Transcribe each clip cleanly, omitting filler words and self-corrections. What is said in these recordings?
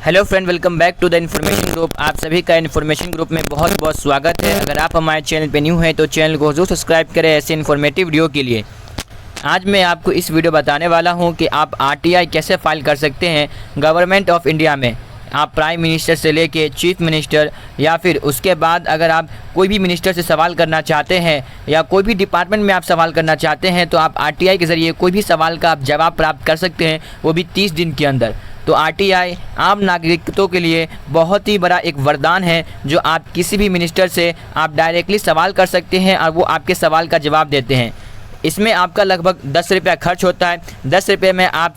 Hello friend, welcome back to the information group. आप सभी का इन्फॉर्मेशन ग्रुप में बहुत बहुत स्वागत है। अगर आप हमारे चैनल पे न्यू हैं तो चैनल को जरूर सब्सक्राइब करें ऐसे इन्फॉर्मेटिव वीडियो के लिए। आज मैं आपको इस वीडियो बताने वाला हूं कि आप आरटीआई कैसे फाइल कर सकते हैं गवर्नमेंट ऑफ इंडिया में। आप प्राइम मिनिस्टर से लेके चीफ मिनिस्टर या फिर उसके बाद अगर आप कोई भी मिनिस्टर से सवाल करना चाहते हैं या कोई भी डिपार्टमेंट में आप सवाल करना चाहते हैं तो आप आरटीआई के ज़रिए कोई भी सवाल का आप जवाब प्राप्त कर सकते हैं, वो भी 30 दिन के अंदर। तो आरटीआई आम नागरिकों के लिए बहुत ही बड़ा एक वरदान है, जो आप किसी भी मिनिस्टर से आप डायरेक्टली सवाल कर सकते हैं और वो आपके सवाल का जवाब देते हैं। इसमें आपका लगभग 10 रुपया खर्च होता है। 10 रुपये में आप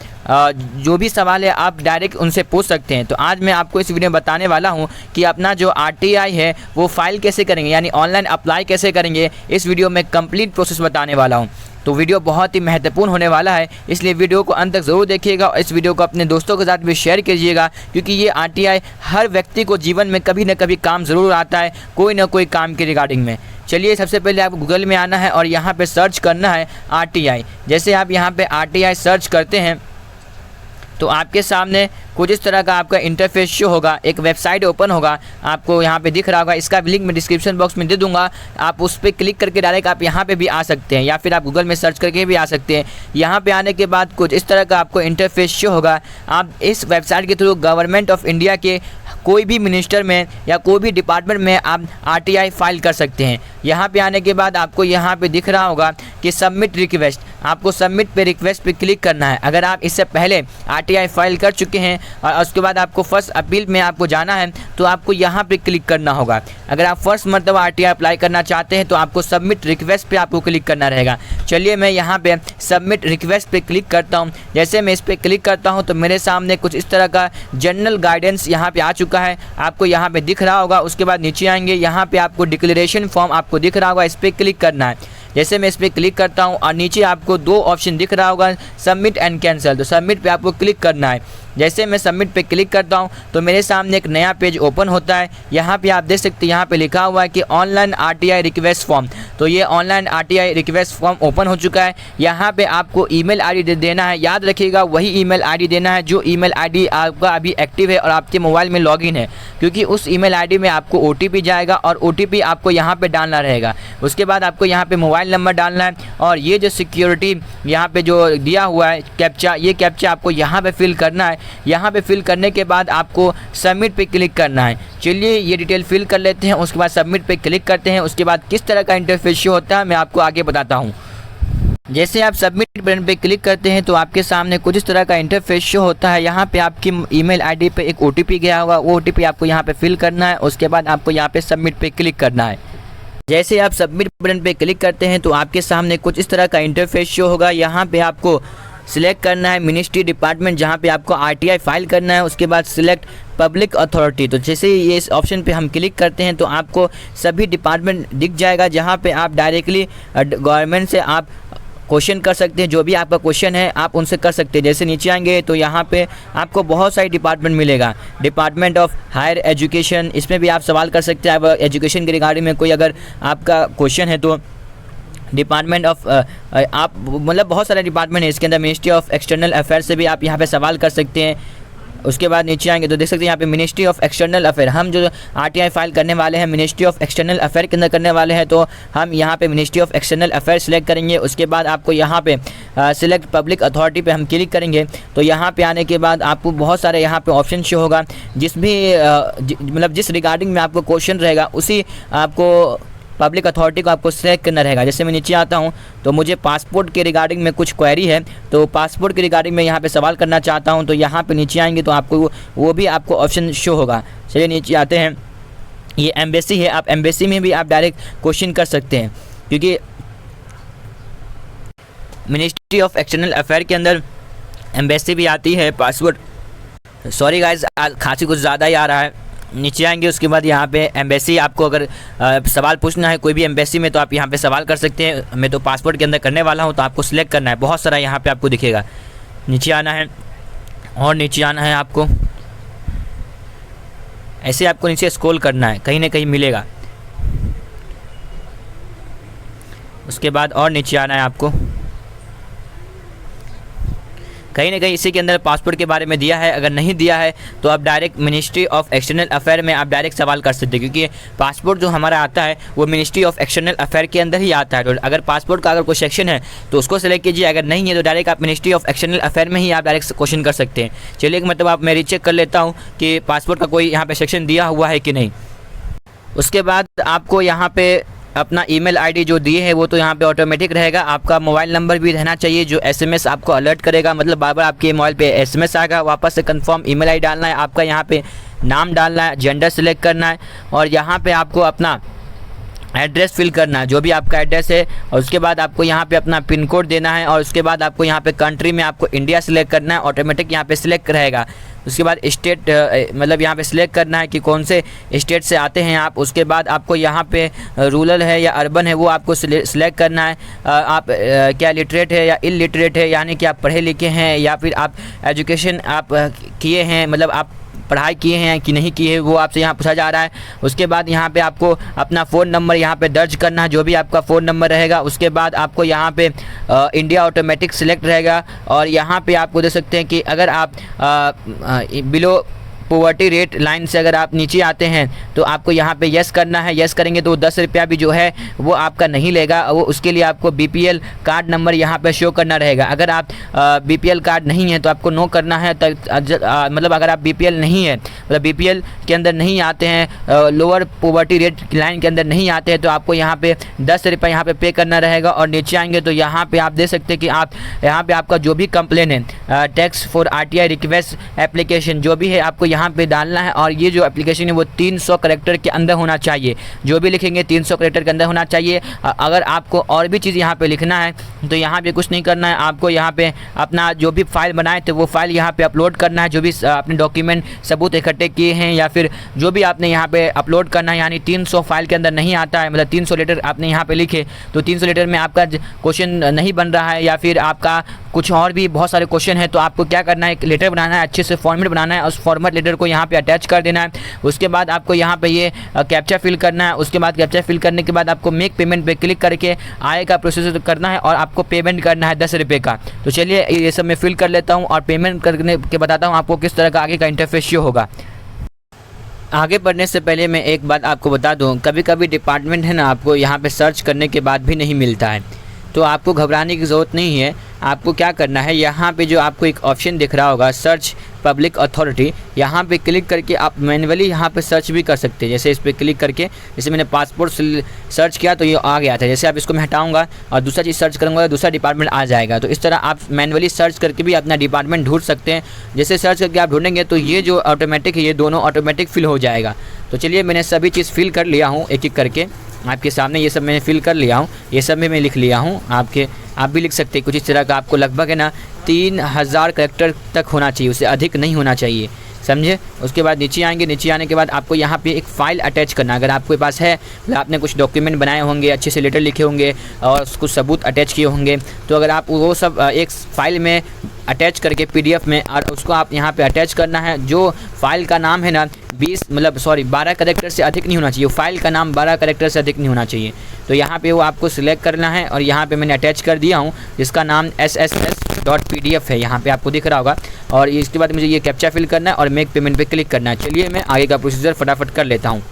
जो भी सवाल है आप डायरेक्ट उनसे पूछ सकते हैं। तो आज मैं आपको इस वीडियो में बताने वाला हूं कि अपना जो आरटीआई है वो फाइल कैसे करेंगे, यानी ऑनलाइन अप्लाई कैसे करेंगे। इस वीडियो में कंप्लीट प्रोसेस बताने वाला हूं। तो वीडियो बहुत ही महत्वपूर्ण होने वाला है, इसलिए वीडियो को अंत तक ज़रूर देखिएगा और इस वीडियो को अपने दोस्तों के साथ भी शेयर कीजिएगा, क्योंकि ये आरटीआई हर व्यक्ति को जीवन में कभी न कभी काम ज़रूर आता है, कोई ना कोई काम के रिगार्डिंग में। चलिए, सबसे पहले आपको गूगल में आना है और यहाँ पे सर्च करना है आरटीआई। जैसे आप यहाँ पे आरटीआई सर्च करते हैं तो आपके सामने कुछ इस तरह का आपका इंटरफेस शो होगा। एक वेबसाइट ओपन होगा, आपको यहाँ पे दिख रहा होगा। इसका लिंक मैं डिस्क्रिप्शन बॉक्स में दे दूंगा। आप उस पर क्लिक करके डायरेक्ट आप यहाँ पे भी आ सकते हैं या फिर आप गूगल में सर्च करके भी आ सकते हैं। यहाँ पे आने के बाद कुछ इस तरह का आपको इंटरफेस शो होगा। आप इस वेबसाइट के थ्रू गवर्नमेंट ऑफ इंडिया के कोई भी मिनिस्टर में या कोई भी डिपार्टमेंट में आप आरटीआई फाइल कर सकते हैं। यहाँ पे आने के बाद आपको यहाँ पे दिख रहा होगा कि सबमिट रिक्वेस्ट। आपको सबमिट पे रिक्वेस्ट पे क्लिक करना है। अगर आप इससे पहले आरटीआई फाइल कर चुके हैं और उसके बाद आपको फर्स्ट अपील में आपको जाना है तो आपको यहाँ पे क्लिक करना होगा। अगर आप फर्स्ट मरतबा आरटीआई अप्लाई करना चाहते हैं तो आपको सबमिट रिक्वेस्ट पे आपको क्लिक करना रहेगा। चलिए, मैं यहाँ पे सबमिट रिक्वेस्ट पे क्लिक करता हूँ। जैसे मैं इस पर क्लिक करता हूँ तो मेरे सामने कुछ इस तरह का जनरल गाइडेंस यहाँ पे आ चुका है, आपको यहाँ पे दिख रहा होगा। उसके बाद नीचे आएंगे, यहाँ पे आपको डिक्लेरेशन फॉर्म आपको दिख रहा होगा, इस पर क्लिक करना है। जैसे मैं इस पर क्लिक करता हूँ और नीचे आपको दो ऑप्शन दिख रहा होगा, सबमिट एंड कैंसिल। तो सबमिट पे आपको क्लिक करना है। जैसे मैं सबमिट पे क्लिक करता हूँ तो मेरे सामने एक नया पेज ओपन होता है। यहाँ पे आप देख सकते हैं, यहाँ पे लिखा हुआ है कि ऑनलाइन आरटीआई रिक्वेस्ट फॉर्म। तो ये online RTI request form open हो चुका है। यहाँ पे आपको ईमेल आईडी देना है। याद रखिएगा, वही ईमेल आईडी देना है जो ईमेल आईडी आपका अभी एक्टिव है और आपके मोबाइल में लॉगिन है, क्योंकि उस ईमेल आईडी में आपको ओटीपी जाएगा और ओटीपी आपको यहाँ पे डालना रहेगा। उसके बाद आपको यहाँ पे मोबाइल नंबर डालना है और ये जो सिक्योरिटी यहाँ पे जो दिया हुआ है कैप्चा, ये कैप्चा आपको यहाँ पे फिल करना है। यहाँ पे फिल करने के बाद आपको सबमिट पे क्लिक करना है। चलिए, ये डिटेल फिल कर लेते हैं, उसके बाद सबमिट पे क्लिक करते हैं। उसके बाद किस तरह का इंटरफेस शो होता है मैं आपको आगे बताता हूँ। जैसे आप सबमिट बटन पे क्लिक करते हैं तो आपके सामने कुछ इस तरह का इंटरफेस शो होता है। यहाँ पे आपकी ईमेल आईडी पे एक ओटीपी गया होगा, वो ओटीपी आपको यहाँ पे फिल करना है। उसके बाद आपको यहाँ पे सबमिट पे क्लिक करना है। जैसे आप सबमिट बटन पे क्लिक करते हैं तो आपके सामने कुछ इस तरह का इंटरफेस शो होगा। यहाँ पे आपको सिलेक्ट करना है मिनिस्ट्री डिपार्टमेंट जहाँ पे आपको आरटीआई फाइल करना है। उसके बाद सिलेक्ट पब्लिक अथॉरिटी। तो जैसे ये इस ऑप्शन पे हम क्लिक करते हैं तो आपको सभी डिपार्टमेंट दिख जाएगा, जहाँ पे आप डायरेक्टली गवर्नमेंट से आप क्वेश्चन कर सकते हैं। जो भी आपका क्वेश्चन है आप उनसे कर सकते हैं। जैसे नीचे आएंगे तो यहाँ पे आपको बहुत सारी डिपार्टमेंट मिलेगा। डिपार्टमेंट ऑफ हायर एजुकेशन, इसमें भी आप सवाल कर सकते हैं। अब एजुकेशन के रिगार्डिंग में कोई अगर आपका क्वेश्चन है तो डिपार्टमेंट ऑफ आप मतलब बहुत सारे डिपार्टमेंट है इसके अंदर। मिनिस्ट्री ऑफ एक्सटर्नल अफेयर्स से भी आप यहाँ पे सवाल कर सकते हैं। उसके बाद नीचे आएंगे तो देख सकते हैं यहाँ पे मिनिस्ट्री ऑफ एक्सटर्नल अफेयर। हम जो आरटीआई फाइल करने वाले हैं मिनिस्ट्री ऑफ एक्सटर्नल अफेयर के अंदर करने वाले हैं, तो हम यहाँ पे ministry of external affair select करेंगे। उसके बाद आपको यहाँ पे सिलेक्ट पब्लिक अथॉरिटी पे हम क्लिक करेंगे। तो यहाँ पे आने के बाद आपको बहुत सारे यहाँ पे ऑप्शन शो होगा, जिस भी मतलब जिस रिगार्डिंग में आपको क्वेश्चन रहेगा उसी आपको पब्लिक अथॉरिटी को आपको सेलेक्ट करना रहेगा। जैसे मैं नीचे आता हूँ तो मुझे पासपोर्ट के रिगार्डिंग में कुछ क्वेरी है, तो पासपोर्ट के रिगार्डिंग में यहाँ पे सवाल करना चाहता हूँ। तो यहाँ पे नीचे आएंगे तो आपको वो भी आपको ऑप्शन शो होगा। चलिए नीचे आते हैं, ये एम्बेसी है। आप एम्बेसी में भी आप डायरेक्ट क्वेश्चन कर सकते हैं, क्योंकि मिनिस्ट्री ऑफ एक्सटर्नल अफेयर के अंदर एम्बेसी भी आती है। पासपोर्ट, सॉरी गाइज, खांसी कुछ ज़्यादा ही आ रहा है। नीचे आएंगे उसके बाद यहाँ पे एम्बेसी, आपको अगर सवाल पूछना है कोई भी एम्बेसी में तो आप यहाँ पे सवाल कर सकते हैं। मैं तो पासपोर्ट के अंदर करने वाला हूँ, तो आपको सिलेक्ट करना है। बहुत सारा यहाँ पे आपको दिखेगा। नीचे आना है और नीचे आना है आपको, ऐसे आपको नीचे स्क्रॉल करना है, कहीं ना कहीं मिलेगा। उसके बाद और नीचे आना है आपको, कहीं ना कहीं इसी के अंदर पासपोर्ट के बारे में दिया है। अगर नहीं दिया है तो आप direct ministry of external affair में आप डायरेक्ट सवाल कर सकते हैं, क्योंकि पासपोर्ट जो हमारा आता है वो मिनिस्ट्री ऑफ एक्सटर्नल अफेयर के अंदर ही आता है। तो अगर पासपोर्ट का अगर कोई सेक्शन है तो उसको सेलेक्ट कीजिए, अगर नहीं है तो डायरेक्ट आप मिनिस्ट्री ऑफ एक्सटर्नल अफेयर में ही आप डायरेक्ट क्वेश्चन कर सकते हैं। चलिए मतलब आप मैं रीचेक कर लेता हूँ कि पासपोर्ट का कोई यहाँ पे सेक्शन दिया हुआ है कि नहीं। उसके बाद आपको यहाँ पे अपना ईमेल आईडी जो दिए है वो तो यहाँ पे ऑटोमेटिक रहेगा। आपका मोबाइल नंबर भी रहना चाहिए जो एसएमएस आपको अलर्ट करेगा, मतलब बार बार आपके मोबाइल पे एसएमएस आएगा। वापस से कंफर्म ईमेल आईडी डालना है, आपका यहाँ पे नाम डालना है, जेंडर सेलेक्ट करना है और यहाँ पे आपको अपना एड्रेस फिल करना है, जो भी आपका एड्रेस है। और उसके बाद आपको यहाँ पे अपना पिन कोड देना है और उसके बाद आपको यहाँ पे कंट्री में आपको इंडिया सेलेक्ट करना है, ऑटोमेटिक यहाँ पे सिलेक्ट रहेगा। उसके बाद स्टेट मतलब यहाँ पे सिलेक्ट करना है कि कौन से स्टेट से आते हैं आप। उसके बाद आपको यहाँ पे रूरल है या अर्बन है वो आपको सिलेक्ट करना है। आप क्या लिटरेट है या इलिटरेट है, यानी कि आप पढ़े लिखे हैं या फिर आप एजुकेशन आप किए हैं, मतलब आप पढ़ाई किए हैं कि नहीं किए, वो आपसे यहाँ पूछा जा रहा है। उसके बाद यहाँ पे आपको अपना फ़ोन नंबर यहाँ पे दर्ज करना है, जो भी आपका फ़ोन नंबर रहेगा। उसके बाद आपको यहाँ पे इंडिया ऑटोमेटिक सिलेक्ट रहेगा और यहाँ पे आपको दे सकते हैं कि अगर आप बिलो पॉवर्टी रेट लाइन से अगर आप नीचे आते हैं तो आपको यहाँ पे यस करना है। यस करेंगे तो 10 रुपया भी जो है वो आपका नहीं लेगा, वो उसके लिए आपको बीपीएल कार्ड नंबर यहाँ पे शो करना रहेगा। अगर आप बीपीएल कार्ड नहीं है तो आपको नो करना है। मतलब अगर आप बीपीएल नहीं है, मतलब बीपीएल के अंदर नहीं आते हैं, लोअर पॉवर्टी रेट लाइन के अंदर नहीं आते हैं, तो आपको यहाँ पे 10 रुपये यहाँ पे करना रहेगा। और नीचे आएंगे तो यहाँ पे आप देख सकते हैं कि आप यहाँ पे आपका जो भी कंप्लेन है, tax for RTI request application जो भी है आपको यहाँ पे डालना है। और ये जो एप्लीकेशन है वो 300 कैरेक्टर के अंदर होना चाहिए, जो भी लिखेंगे 300 कैरेक्टर के अंदर होना चाहिए। अगर आपको और भी चीज़ यहाँ पे लिखना है तो यहाँ पे कुछ नहीं करना है, आपको यहाँ पे अपना जो भी फाइल बनाए थे वो फाइल यहाँ पे अपलोड करना है, जो भी अपने डॉक्यूमेंट सबूत इकट्ठे किए हैं या फिर जो भी आपने यहाँ पे अपलोड करना है। यानी 300 फाइल के अंदर नहीं आता है, मतलब 300 लेटर आपने यहाँ पे लिखे तो 300 लेटर में आपका क्वेश्चन नहीं बन रहा है या फिर आपका कुछ और भी बहुत सारे क्वेश्चन है, तो आपको क्या करना है, एक लेटर बनाना है, अच्छे से फॉर्मेट बनाना है, उस फॉर्मेट लेटर को यहाँ पे अटैच कर देना है। उसके बाद आपको यहाँ पे ये कैप्चा फिल करना है। उसके बाद कैप्चा फिल करने के बाद आपको मेक पेमेंट पे क्लिक करके आय का प्रोसेस करना है और आपको पेमेंट करना है 10 रुपये का। तो चलिए ये सब मैं फिल कर लेता हूँ और पेमेंट करने के बताता हूँ आपको किस तरह का आगे का इंटरफेस शो होगा। आगे बढ़ने से पहले मैं एक बात आपको बता दूँ, कभी कभी डिपार्टमेंट है ना आपको यहाँ पर सर्च करने के बाद भी नहीं मिलता है, तो आपको घबराने की ज़रूरत नहीं है। आपको क्या करना है, यहाँ पे जो आपको एक ऑप्शन दिख रहा होगा सर्च पब्लिक अथॉरिटी, यहाँ पे क्लिक करके आप मैन्युअली यहाँ पे सर्च भी कर सकते हैं। जैसे इस पर क्लिक करके, जैसे मैंने पासपोर्ट सर्च किया तो ये आ गया था, जैसे आप इसको मैं हटाऊंगा और दूसरा चीज़ सर्च करूँगा तो दूसरा डिपार्टमेंट आ जाएगा। तो इस तरह आप मैन्युअली सर्च करके भी अपना डिपार्टमेंट ढूंढ सकते हैं। जैसे सर्च करके आप ढूंढेंगे तो ये जो ऑटोमेटिक है ये दोनों ऑटोमेटिक फिल हो जाएगा। तो चलिए मैंने सभी चीज़ फिल कर लिया हूँ एक एक करके आपके सामने, ये सब मैंने फिल कर लिया हूँ, ये सब में मैं लिख लिया हूँ। आप भी लिख सकते हैं कुछ इस तरह का। आपको लगभग है ना 3000 कैरेक्टर तक होना चाहिए, उससे अधिक नहीं होना चाहिए, समझे। उसके बाद नीचे आएंगे, नीचे आने के बाद आपको यहाँ पे एक फ़ाइल अटैच करना। अगर आपके पास है, मतलब आपने कुछ डॉक्यूमेंट बनाए होंगे, अच्छे से लेटर लिखे होंगे और कुछ सबूत अटैच किए होंगे, तो अगर आप वो सब एक फ़ाइल में अटैच करके पीडीएफ में, और उसको आप यहाँ पे अटैच करना है। जो फाइल का नाम है ना 12 कैरेक्टर से अधिक नहीं होना चाहिए, फाइल का नाम 12 कैरेक्टर से अधिक नहीं होना चाहिए। तो यहाँ पे वो आपको सिलेक्ट करना है और यहाँ पे मैंने अटैच कर दिया हूँ, जिसका नाम SSS.pdf है, यहाँ पे आपको दिख रहा होगा। और इसके बाद मुझे ये कैप्चा फिल करना है और मेक पेमेंट पे क्लिक करना है। चलिए मैं आगे का प्रोसीजर फटाफट कर लेता हूँ।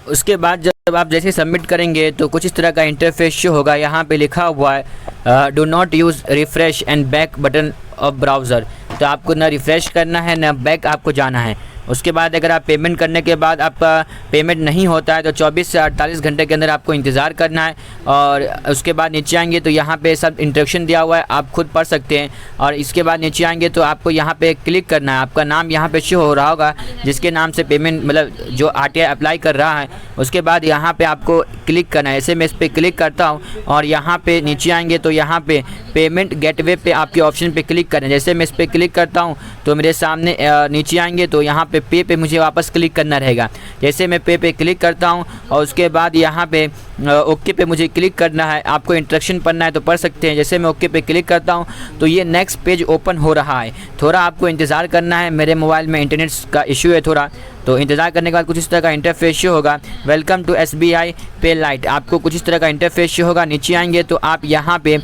उसके बाद जब आप जैसे सबमिट करेंगे तो कुछ इस तरह का इंटरफेस शो होगा। यहाँ पे लिखा हुआ है do not use refresh and back button of browser. तो आपको ना रिफ़्रेश करना है ना बैक आपको जाना है। उसके बाद अगर आप पेमेंट करने के बाद आपका पेमेंट नहीं होता है तो 24 से 48 घंटे के अंदर आपको इंतज़ार करना है। और उसके बाद नीचे आएंगे तो यहाँ पे सब इंस्ट्रक्शन दिया हुआ है, आप खुद पढ़ सकते हैं। और इसके बाद नीचे आएंगे तो आपको यहाँ पे क्लिक करना है, आपका नाम यहाँ पे शो हो रहा होगा जिसके नाम से पेमेंट मतलब जो आरटीआई अप्लाई कर रहा है। उसके बाद यहाँ पर आपको क्लिक करना है, ऐसे मैं इस पर क्लिक करता हूँ और यहाँ पर नीचे आएँगे तो यहाँ पर पेमेंट गेटवे पे आपके ऑप्शन पे क्लिक करना है। जैसे मैं इस पर क्लिक करता हूँ तो मेरे सामने नीचे आएंगे तो यहाँ पे पे मुझे वापस क्लिक करना रहेगा। जैसे मैं पे क्लिक करता हूँ और उसके बाद यहाँ पे ओके पे मुझे क्लिक करना है। आपको इंस्ट्रक्शन पढ़ना है तो पढ़ सकते हैं। जैसे मैं ओके पे क्लिक करता हूँ तो ये नेक्स्ट पेज ओपन हो रहा है। थोड़ा आपको इंतज़ार करना है, मेरे मोबाइल में इंटरनेट का इशू है थोड़ा, तो इंतज़ार करने के बाद कुछ इस तरह का इंटरफेस शो होगा। वेलकम टू SBI पे लाइट, आपको कुछ इस तरह का इंटरफेस शो होगा। नीचे आएंगे तो आप यहाँ पे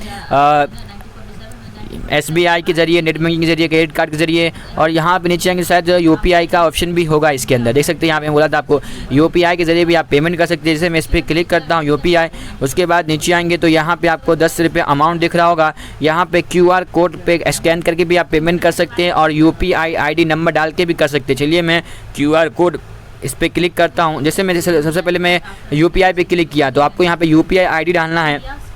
SBI के ज़रिए, नेट बैंकिंग के ज़रिए, क्रेडिट कार्ड के ज़रिए। और यहाँ पे नीचे आएंगे शायद UPI का ऑप्शन भी होगा इसके अंदर, देख सकते हैं यहाँ पे बोला था आपको UPI के ज़रिए भी आप पेमेंट कर सकते हैं। जैसे मैं इस पर क्लिक करता हूँ UPI, उसके बाद नीचे आएंगे तो यहाँ पे आपको 10 रुपये अमाउंट दिख रहा होगा। यहाँ पे QR कोड पे स्कैन करके भी आप पेमेंट कर सकते हैं और UPI ID नंबर डाल के भी कर सकते हैं। चलिए मैं QR कोड इस पर क्लिक करता हूँ। जैसे मैं सबसे पहले मैं UPI पे क्लिक किया तो आपको यहाँ पे UPI ID डालना है।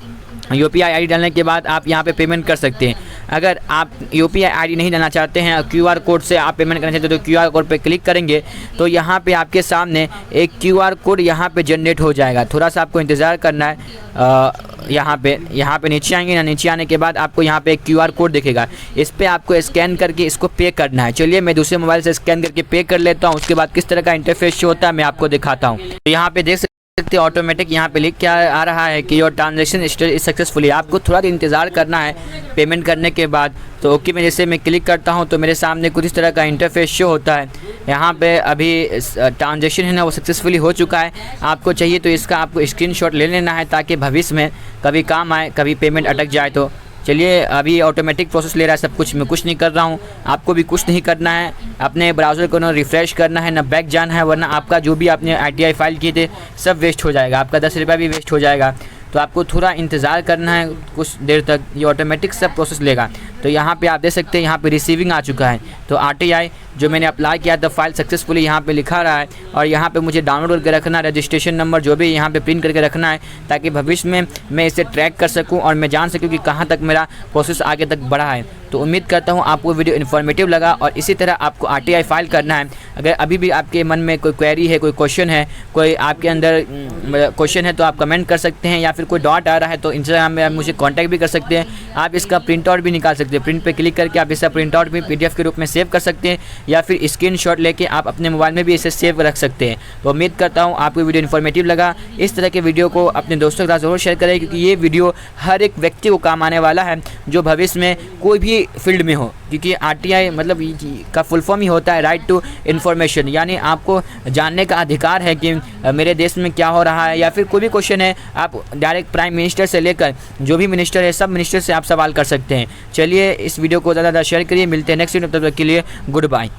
UPI ID डालने के बाद आप यहाँ पे पेमेंट कर सकते हैं। अगर आप UPI ID नहीं डालना चाहते हैं, QR कोड से आप पेमेंट करना चाहते हैं तो QR कोड पे क्लिक करेंगे तो यहाँ पे आपके सामने एक QR कोड यहाँ पे जनरेट हो जाएगा। थोड़ा सा आपको इंतज़ार करना है। यहाँ पे नीचे आएंगे ना, नीचे आने के बाद आपको यहाँ पे एक QR कोड दिखेगा, इस पर आपको स्कैन करके इसको पे करना है। चलिए मैं दूसरे मोबाइल से स्कैन करके पे कर लेता हूँ। उसके बाद किस तरह का इंटरफेस शो होता है मैं आपको दिखाता हूँ। तो यहाँ पे देख सकते हैं ऑटोमेटिक यहाँ पे लिख के आ रहा है कि your transaction status is successfully. आपको थोड़ा इंतज़ार करना है पेमेंट करने के बाद। तो ओके में जैसे मैं क्लिक करता हूँ तो मेरे सामने कुछ इस तरह का इंटरफेस शो होता है। यहाँ पे अभी ट्रांजेक्शन है ना वो सक्सेसफुली हो चुका है। आपको चाहिए तो इसका आपको स्क्रीनशॉट ले लेना है ताकि भविष्य में कभी काम आए, कभी पेमेंट अटक जाए तो। चलिए अभी ऑटोमेटिक प्रोसेस ले रहा है सब कुछ, मैं कुछ नहीं कर रहा हूँ। आपको भी कुछ नहीं करना है, अपने ब्राउज़र को ना रिफ़्रेश करना है ना बैक जाना है, वरना आपका जो भी आपने ITI फाइल किए थे सब वेस्ट हो जाएगा, आपका 10 रुपया भी वेस्ट हो जाएगा। तो आपको थोड़ा इंतज़ार करना है कुछ देर तक, ये ऑटोमेटिक सब प्रोसेस लेगा। तो यहाँ पे आप देख सकते हैं यहाँ पे रिसीविंग आ चुका है। तो RTI जो मैंने अप्लाई किया था फाइल सक्सेसफुली यहाँ पे लिखा रहा है। और यहाँ पे मुझे डाउनलोड करके रखना है, रजिस्ट्रेशन नंबर जो भी यहाँ पे प्रिंट करके रखना है ताकि भविष्य में मैं इसे ट्रैक कर सकूँ और मैं जान सकूँ कि कहाँ तक मेरा प्रोसेस आगे तक बढ़ा है। तो उम्मीद करता हूँ आपको वीडियो इन्फॉर्मेटिव लगा और इसी तरह आपको RTI फाइल करना है। अगर अभी भी आपके मन में कोई क्वेरी है, कोई क्वेश्चन है, कोई आपके अंदर क्वेश्चन है तो आप कमेंट कर सकते हैं, या फिर कोई डाउट आ रहा है तो इंस्टाग्राम में आप मुझे कांटेक्ट भी कर सकते हैं। आप इसका प्रिंट आउट भी निकाल सकते हैं, प्रिंट पे क्लिक करके आप इसका प्रिंट आउट भी PDF के रूप में सेव कर सकते हैं, या फिर स्क्रीनशॉट लेके आप अपने मोबाइल में भी इसे सेव रख सकते हैं। तो उम्मीद करता हूँ आपको वीडियो इन्फॉर्मेटिव लगा। इस तरह के वीडियो को अपने दोस्तों के साथ ज़रूर शेयर करें क्योंकि ये वीडियो हर एक व्यक्ति को काम आने वाला है जो भविष्य में कोई भी फील्ड में हो। क्योंकि RTI मतलब का फुल फॉर्म ही होता है राइट टू इन्फॉर्मेशन, यानी आपको जानने का अधिकार है कि मेरे देश में क्या हो रहा है, या फिर कोई भी क्वेश्चन है आप डायरेक्ट प्राइम मिनिस्टर से लेकर जो भी मिनिस्टर है सब मिनिस्टर से आप सवाल कर सकते हैं। चलिए इस वीडियो को ज़्यादा शेयर करिए, मिलते हैं नेक्स्ट वीडियो, तब तक के लिए गुड बाय।